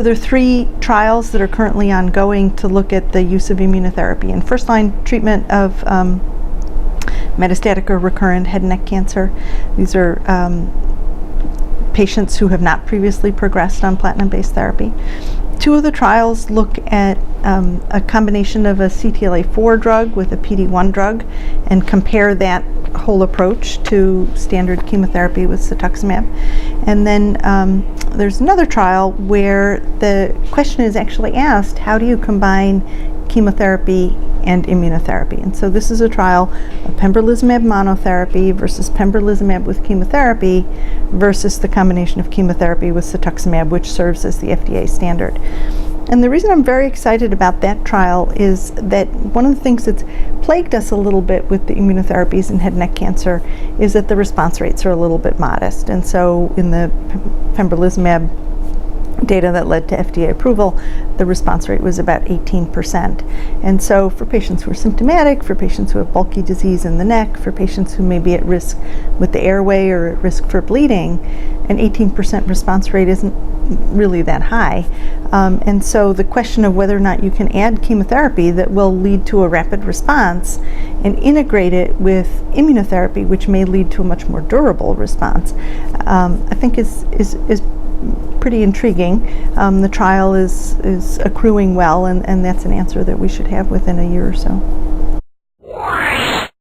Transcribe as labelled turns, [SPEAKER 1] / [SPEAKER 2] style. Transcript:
[SPEAKER 1] There are 3 trials that are currently ongoing to look at the use of immunotherapy in first-line treatment of metastatic or recurrent head and neck cancer. These are patients who have not previously progressed on platinum-based therapy. 2 of the trials look at a combination of a CTLA-4 drug with a PD-1 drug and compare that whole approach to standard chemotherapy with cetuximab. And then there's another trial where the question is actually asked, how do you combine chemotherapy and immunotherapy? And so this is a trial of pembrolizumab monotherapy versus pembrolizumab with chemotherapy versus the combination of chemotherapy with cetuximab, which serves as the FDA standard. And the reason I'm very excited about that trial is that one of the things that's plagued us a little bit with the immunotherapies in head and neck cancer is that the response rates are a little bit modest. And so in the pembrolizumab data that led to FDA approval, the response rate was about 18%. And so for patients who are symptomatic, for patients who have bulky disease in the neck, for patients who may be at risk with the airway or at risk for bleeding, an 18% response rate isn't really that high. And so the question of whether or not you can add chemotherapy that will lead to a rapid response and integrate it with immunotherapy, which may lead to a much more durable response, I think is pretty intriguing. The trial is accruing well, and that's an answer that we should have within a year or so.